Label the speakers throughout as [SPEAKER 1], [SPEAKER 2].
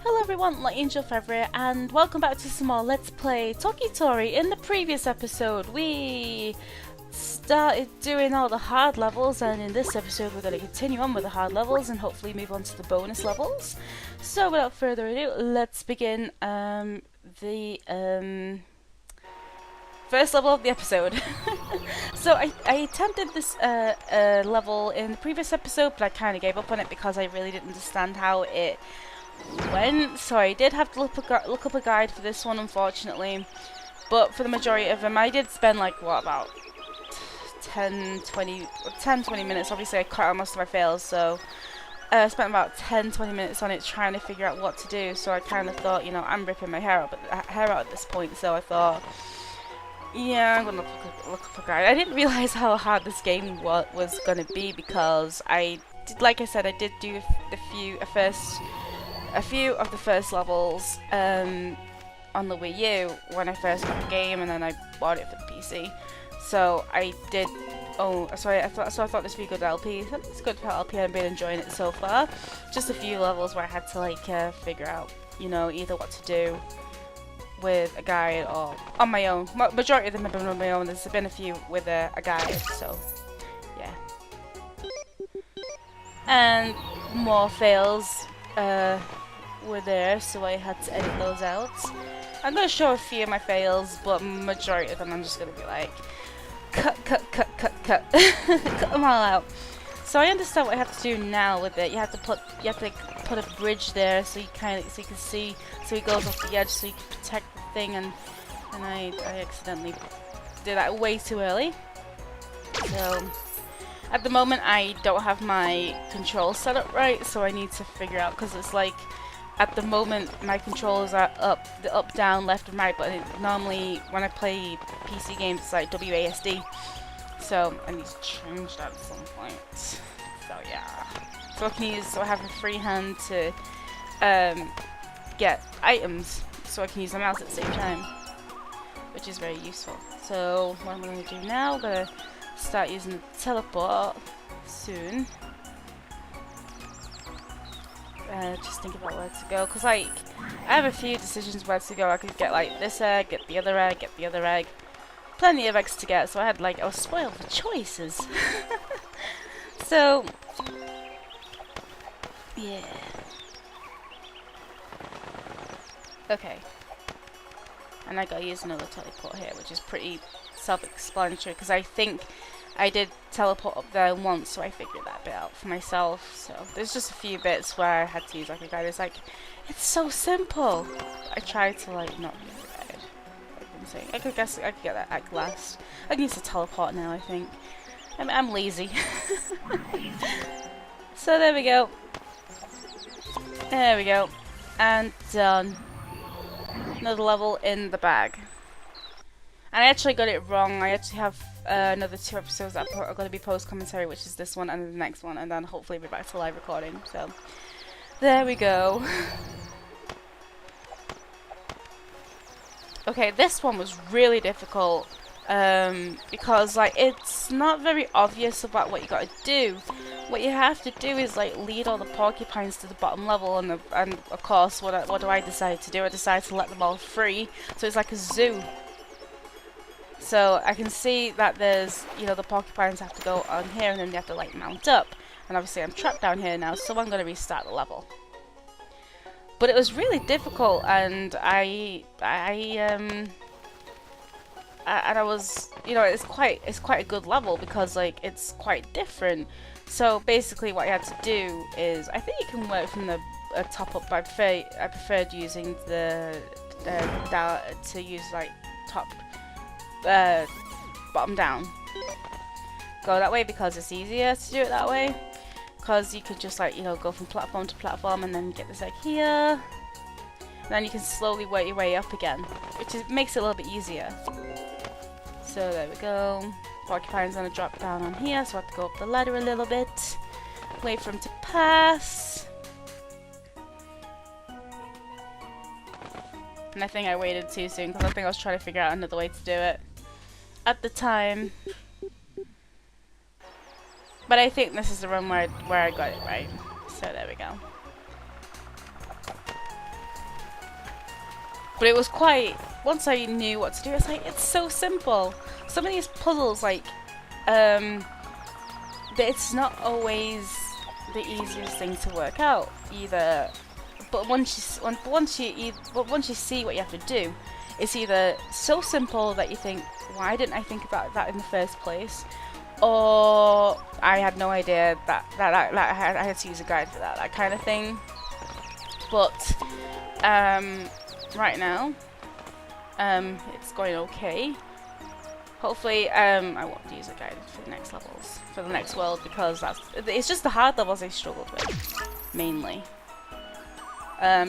[SPEAKER 1] Hello everyone, Light Angel Fevrier, and welcome back to some more Let's Play Toki Tori. In the previous episode, we started doing all the hard levels, and in this episode we're going to continue on with the hard levels and hopefully move on to the bonus levels. So without further ado, let's begin the first level of the episode. So I attempted this level in the previous episode, but I kind of gave up on it because I really didn't understand how it went. So I did have to look up a guide for this one, unfortunately. But for the majority of them, I did spend like, what, about 10-20 minutes. Obviously I cut out most of my fails, so I spent about 10-20 minutes on it trying to figure out what to do. So I kind of thought, you know, I'm ripping my hair out at this point, so I thought, yeah, I'm gonna look up a guide. I didn't realize how hard this game was gonna be because like I said, I did do a few of the first levels on the Wii U when I first got the game, and then I bought it for the PC. So I did. Oh, sorry. I thought this would be a good LP. It's good for LP. I've been enjoying it so far. Just a few levels where I had to like figure out, you know, either what to do with a guide or on my own. Majority of them have been on my own. There's been a few with a guide. So yeah. And more fails were there, so I had to edit those out. I'm going to show a few of my fails, but majority of them I'm just going to be like, cut, cut them all out. So I understand what I have to do now with it. You have to put a bridge there so you can see, so he goes off the edge, so you can protect the thing. And I accidentally did that way too early. So at the moment I don't have my controls set up right, so I need to figure out, because it's like at the moment my controls are the up, down, left and right, but normally when I play PC games it's like WASD. So I need to change that at some point. So yeah. So I have a free hand to get items, so I can use the mouse at the same time, which is very useful. So what I'm going to do now, I'm going to start using the teleport soon. Just think about where to go, because like I have a few decisions where to go. I could get like this egg, get the other egg, plenty of eggs to get, so I was spoiled for choices. So yeah, okay, and I gotta use another teleport here, which is pretty self-explanatory because I think I did teleport up there once, so I figured that bit out for myself. So there's just a few bits where I had to use like a guide. It's like, it's so simple. I tried to like not use a guide. Like I'm saying, I could get that at last. I can use the teleport now, I think. I'm lazy. So there we go. There we go. And done. Another level in the bag. And I actually got it wrong. I actually have another 2 episodes that are going to be post-commentary, which is this one and the next one, and then hopefully be back to live recording. So there we go. Okay, this one was really difficult because like it's not very obvious about what you got to do. What you have to do is like lead all the porcupines to the bottom level, and of course what do I decide to do? I decide to let them all free, so it's like a zoo. So I can see that there's, you know, the porcupines have to go on here, and then they have to like mount up. And obviously I'm trapped down here now, so I'm going to restart the level. But it was really difficult, and I was, you know, it's quite a good level because like it's quite different. So basically what you had to do is, I think you can work from the top up. I preferred using the to use like top. Bottom down. Go that way because it's easier to do it that way. Because you could just like, you know, go from platform to platform and then get this egg here. And then you can slowly work your way up again, which makes it a little bit easier. So there we go. Porcupine's gonna drop down on here, so I have to go up the ladder a little bit. Wait for him to pass. And I think I waited too soon because I think I was trying to figure out another way to do it at the time. But I think this is the run where I got it right. So there we go. But it was quite, once I knew what to do, it's like, it's so simple. Some of these puzzles, like, it's not always the easiest thing to work out either. But once you see what you have to do, it's either so simple that you think, why didn't I think about that in the first place? Or I had no idea that I had to use a guide for that kind of thing. But right now, it's going okay. Hopefully, I won't use a guide for the next levels, for the next world, because it's just the hard levels I struggled with, mainly.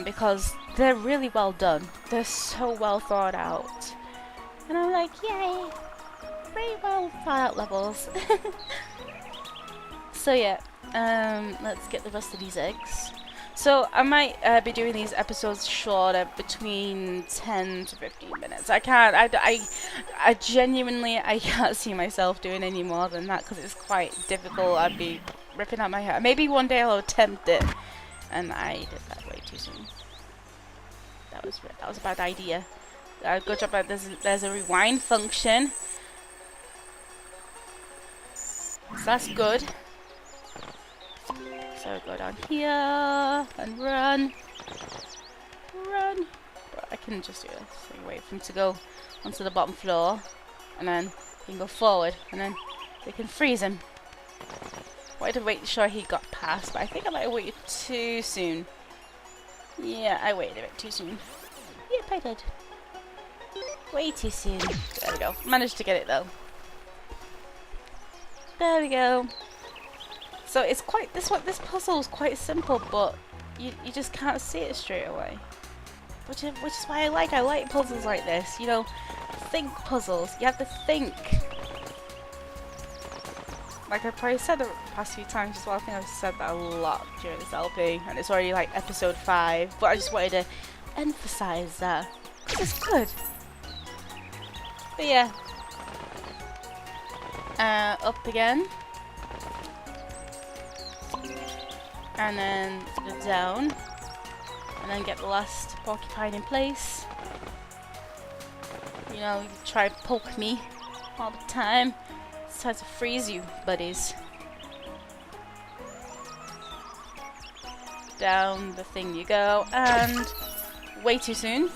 [SPEAKER 1] Because they're really well done. They're so well thought out. And I'm like, yay! Very well thought out levels. So yeah, let's get the rest of these eggs. So I might be doing these episodes shorter, between 10 to 15 minutes. I genuinely, I can't see myself doing any more than that because it's quite difficult. I'd be ripping out my hair. Maybe one day I'll attempt it, and I did that way too soon. That was a bad idea. Good job. There's a rewind function, so that's good. So go down here and run. But I can just do this. So wait for him to go onto the bottom floor, and then you can go forward, and then we can freeze him. Wanted to wait sure he got past, but I think I might have waited too soon. Yeah, I waited a bit too soon. Yep, I did. Way too soon. There we go. Managed to get it though. There we go. So it's quite this puzzle is quite simple, but you just can't see it straight away. Which is why I like puzzles like this. You know, think puzzles. You have to think. Like I probably said the past few times as well. I think I've said that a lot during this LP, and it's already like episode 5. But I just wanted to emphasize that. This is good. But yeah. Up again. And then down. And then get the last porcupine in place. You know, you try to poke me all the time. It's time to freeze you, buddies. Down the thing you go, and way too soon.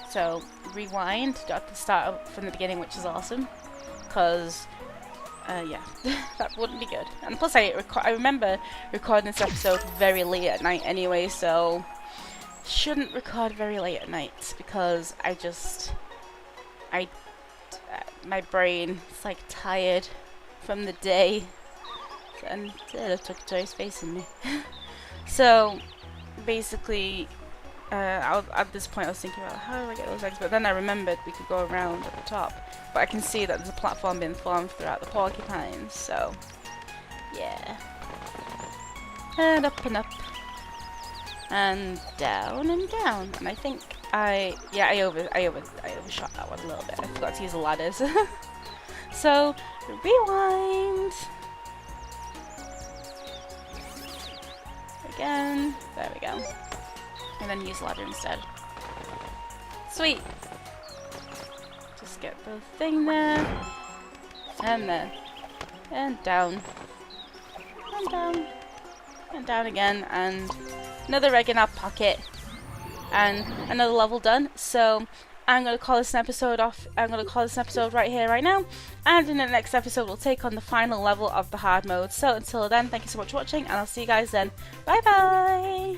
[SPEAKER 1] So rewind, you have to start from the beginning, which is awesome, because yeah, that wouldn't be good. And plus, I remember recording this episode very late at night anyway, so shouldn't record very late at night because my brain is like tired from the day, and Toki Tori's facing me. So basically, at this point I was thinking about how do I get those eggs, but then I remembered we could go around at the top. But I can see that there's a platform being formed throughout the porcupines, so yeah. And up, and down and down. And I think I overshot that one a little bit. I forgot to use the ladders. So rewind. Again. There we go. And then use ladder instead. Sweet. Just get the thing there. And there. And down. And down. And down again. And another egg in our pocket. And another level done. So I'm going to call this an episode off. I'm going to call this an episode right here, right now. And in the next episode, we'll take on the final level of the hard mode. So until then, thank you so much for watching. And I'll see you guys then. Bye bye.